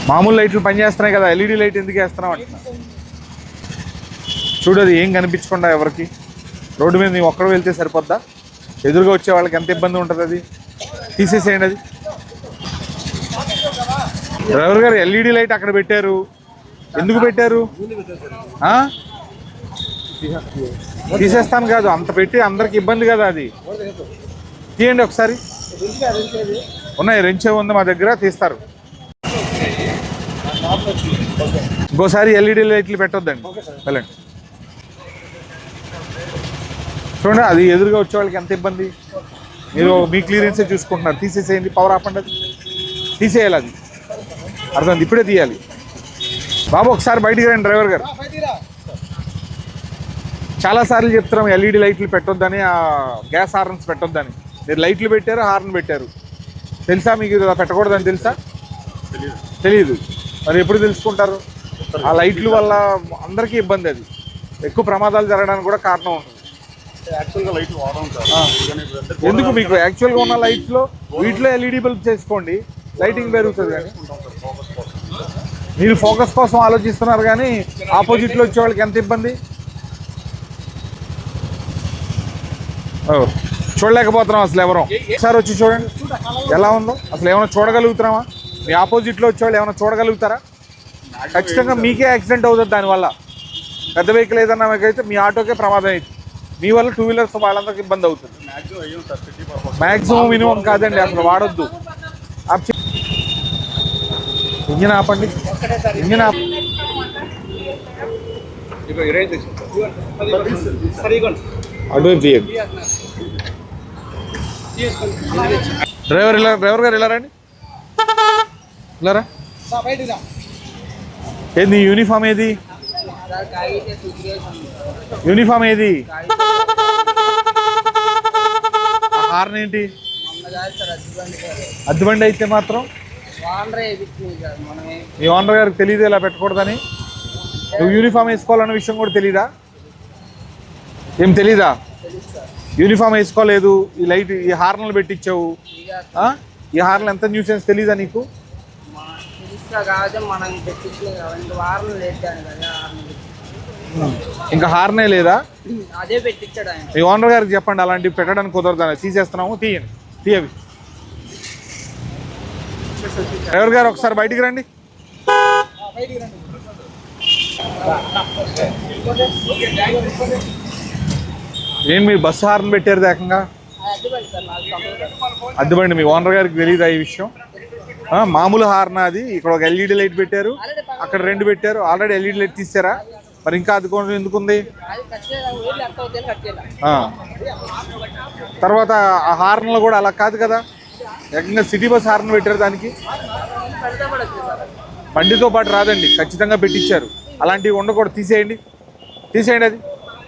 మామూలు లైట్లు పనిచేస్తున్నాయి కదా, ఎల్ఈడి లైట్ ఎందుకు వేస్తున్నాం అంటున్నా. చూడదు ఏం కనిపించకుండా ఎవరికి. రోడ్డు మీద నీవు ఒక్కడు వెళ్తే సరిపోద్దా? ఎదురుగా వచ్చే వాళ్ళకి ఎంత ఇబ్బంది ఉంటుంది. అది తీసేసేయండి. అది డ్రైవర్ గారు ఎల్ఈడి లైట్ అక్కడ పెట్టారు, ఎందుకు పెట్టారు? తీసేస్తాను కాదు, అంత పెట్టి అందరికి ఇబ్బంది కదా. అది తీయండి ఒకసారి. ఉన్నాయి, రెంచే ఉంది మా దగ్గర, తీస్తారు. ఇంకోసారి ఎల్ఈడి లైట్లు పెట్టొద్దండి. వెళ్ళండి. చూడండి, అది ఎదురుగా వచ్చే వాళ్ళకి ఎంత ఇబ్బంది. మీరు మీ క్లియరెన్సే చూసుకుంటున్నారు. తీసేసేయండి, పవర్ ఆపండి. అది తీసేయాలి. అది అర్థం, ఇప్పుడే తీయాలి. బాబు ఒకసారి బయటికి రండి. డ్రైవర్ గారు చాలాసార్లు చెప్తున్నాం ఎల్ఈడి లైట్లు పెట్టొద్దని, గ్యాస్ హార్న్స్ పెట్టొద్దని. మీరు లైట్లు పెట్టారు, హార్న్ పెట్టారు. తెలుసా మీకు పెట్టకూడదని? తెలుసా? తెలీదు. మరి ఎప్పుడు తెలుసుకుంటారు? ఆ లైట్ల వల్ల అందరికీ ఇబ్బంది. అది ఎక్కువ ప్రమాదాలు జరగడానికి కూడా కారణం ఉంటుంది. ఎందుకు మీకు యాక్చువల్గా ఉన్న లైట్స్లో వీటిలో ఎల్ఈడి బల్బ్ చేసుకోండి, లైటింగ్ పెరుగుతుంది. కానీ మీరు ఫోకస్ కోసం ఆలోచిస్తున్నారు, కానీ ఆపోజిట్లో వచ్చే వాళ్ళకి ఎంత ఇబ్బంది. చూడలేకపోతున్నాం అసలు ఎవరో. ఒకసారి వచ్చి చూడండి ఎలా ఉందో. అసలు ఏమైనా చూడగలుగుతున్నామా? మీ ఆపోజిట్లో వచ్చేవాళ్ళు ఏమైనా చూడగలుగుతారా? ఖచ్చితంగా మీకే యాక్సిడెంట్ అవుతుంది దానివల్ల. పెద్ద వెహికల్ ఏదన్నా మీకైతే మీ ఆటోకే ప్రమాదం అవుతుంది. మీ వల్ల టూ వీలర్స్ వాళ్ళందరికీ ఇబ్బంది అవుతుంది. మ్యాక్సిమం మినిమం కాదండి, అసలు వాడొద్దు. ఇంజిన్ ఆపండి. ఇంజిన్ అటువైపు తీయండి. డ్రైవర్ గారు ఇలా రండి. ఇలారా. ఏది యూనిఫామ్? ఏది యూనిఫామ్? ఏది హార్న్ ఏంటి? అద్దుబండి అయితే మాత్రం మీ ఓనర్ గారికి తెలియదు ఇలా పెట్టకూడదని. నువ్వు యూనిఫామ్ వేసుకోవాలన్న విషయం కూడా తెలీదా? ఏం తెలీదా? యూనిఫామ్ వేసుకోలేదు, ఈ లైట్ ఈ హార్న్లు పెట్టించావు. ఈ హార్న్లు ఎంత న్యూసెన్స్ తెలీదా నీకు? ఇంకా హార్నే లేదా? మీ ఓనర్ గారికి చెప్పండి అలాంటివి పెట్టడానికి కుదరదని. తీసేస్తున్నాము, తీయండి. తీయవి. డ్రైవర్ గారు ఒకసారి బయటికి రండి. ఏం మీరు బస్సు హార్న్ పెట్టారు ఏకంగా? అద్దుబండి. మీ ఓనర్ గారికి తెలియదా ఈ విషయం? మామూలు హార్న్ అది. ఇక్కడ ఒక ఎల్ఈడి లైట్ పెట్టారు, అక్కడ రెండు పెట్టారు. ఆల్రెడీ ఎల్ఈడి లైట్ తీసారా? మరి ఇంకా అద్దుకోవడం ఎందుకుంది? తర్వాత ఆ హార్న్లో కూడా అలా కాదు కదా, ఏకంగా సిటీ బస్ హార్న్ పెట్టారు. దానికి బండితో పాటు రాదండి, ఖచ్చితంగా పెట్టించారు. అలాంటివి ఉండకూడదు. తీసేయండి, తీసేయండి. అది